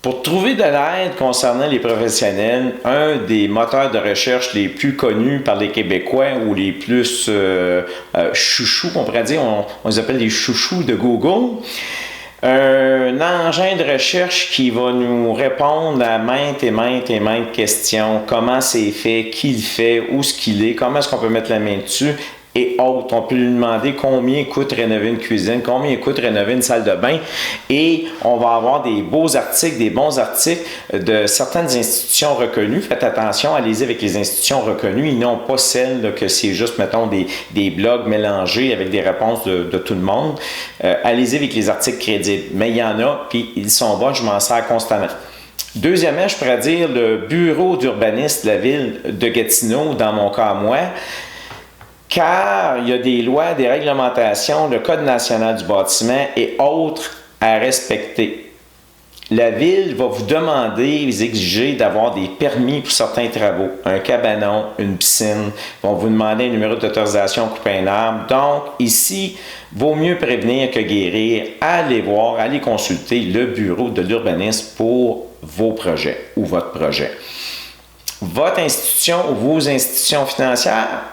Pour trouver de l'aide concernant les professionnels, un des moteurs de recherche les plus connus par les Québécois ou les plus chouchous, on pourrait dire, on les appelle les chouchous de Google. Un engin de recherche qui va nous répondre à maintes et maintes questions. Comment c'est fait, qui le fait, où est-ce qu'il est, comment est-ce qu'on peut mettre la main dessus et autres. On peut lui demander combien coûte rénover une cuisine, combien coûte rénover une salle de bain et on va avoir des beaux articles, des bons articles de certaines institutions reconnues. Faites attention, allez-y avec les institutions reconnues et non pas celles là, que c'est juste, mettons, des blogs mélangés avec des réponses de tout le monde. Allez-y avec les articles crédibles. Mais il y en a, puis ils sont bons, je m'en sers constamment. Deuxièmement, je pourrais dire le bureau d'urbanisme de la ville de Gatineau, dans mon cas à moi, car il y a des lois, des réglementations, le Code national du bâtiment et autres à respecter. La ville va vous demander, vous exiger d'avoir des permis pour certains travaux, un cabanon, une piscine, vont vous demander un numéro d'autorisation pour couper un arbre. Donc, ici, vaut mieux prévenir que guérir. Allez voir, allez consulter le bureau de l'urbanisme pour vos projets ou votre projet. Votre institution ou vos institutions financières,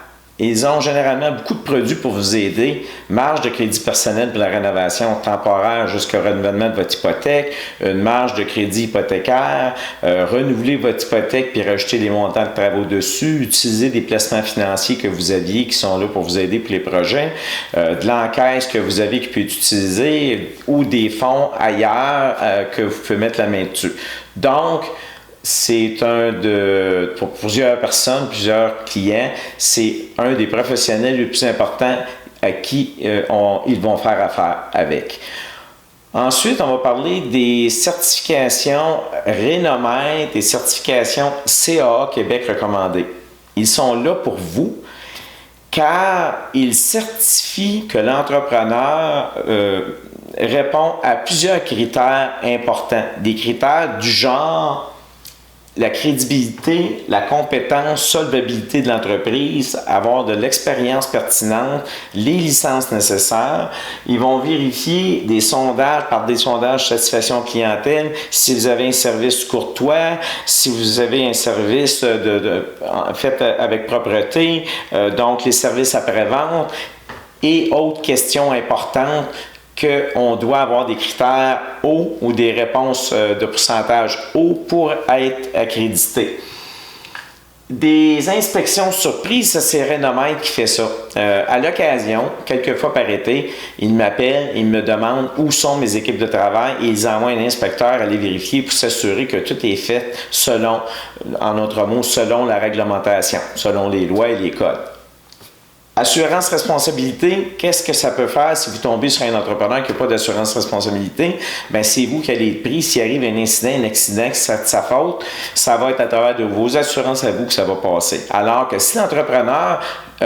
ils ont généralement beaucoup de produits pour vous aider. Marge de crédit personnel pour la rénovation temporaire jusqu'au renouvellement de votre hypothèque, une marge de crédit hypothécaire, renouveler votre hypothèque puis rajouter des montants de travaux dessus, utiliser des placements financiers que vous aviez qui sont là pour vous aider pour les projets, de l'encaisse que vous avez qui peut être utilisée ou des fonds ailleurs que vous pouvez mettre la main dessus. Donc, c'est pour plusieurs personnes, plusieurs clients, c'est un des professionnels les plus importants à qui ils vont faire affaire avec. Ensuite, on va parler des certifications Rénomètre et certifications CAA Québec recommandées. Ils sont là pour vous car ils certifient que l'entrepreneur répond à plusieurs critères importants. Des critères du genre la crédibilité, la compétence, solvabilité de l'entreprise, avoir de l'expérience pertinente, les licences nécessaires. Ils vont vérifier des sondages, par des sondages satisfaction clientèle, si vous avez un service courtois, si vous avez un service fait avec propreté, donc les services après-vente et autres questions importantes qu'on doit avoir des critères hauts ou des réponses de pourcentage haut pour être accrédité. Des inspections surprises, ça c'est Rénomètre qui fait ça. À l'occasion, quelques fois par été, ils m'appellent, ils me demandent où sont mes équipes de travail et ils envoient un inspecteur aller vérifier pour s'assurer que tout est fait selon, en d'autres mots, selon la réglementation, selon les lois et les codes. Assurance responsabilité, qu'est-ce que ça peut faire si vous tombez sur un entrepreneur qui n'a pas d'assurance responsabilité? Bien, c'est vous qui allez être pris. S'il arrive un incident, que c'est de sa faute, ça va être à travers de vos assurances à vous que ça va passer. Alors que si l'entrepreneur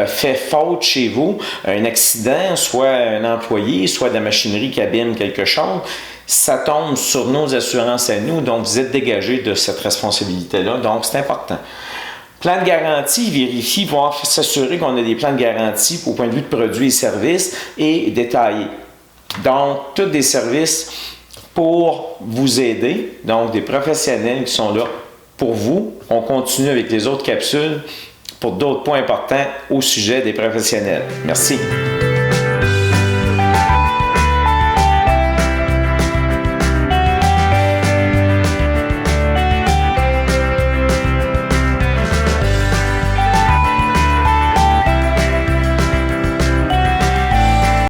fait faute chez vous, un accident, soit un employé, soit de la machinerie qui abîme quelque chose, ça tombe sur nos assurances à nous, donc vous êtes dégagé de cette responsabilité-là, donc c'est important. Plan de garantie, vérifie, voir s'assurer qu'on a des plans de garantie au point de vue de produits et services et détaillés. Donc, tous des services pour vous aider, donc des professionnels qui sont là pour vous. On continue avec les autres capsules pour d'autres points importants au sujet des professionnels. Merci.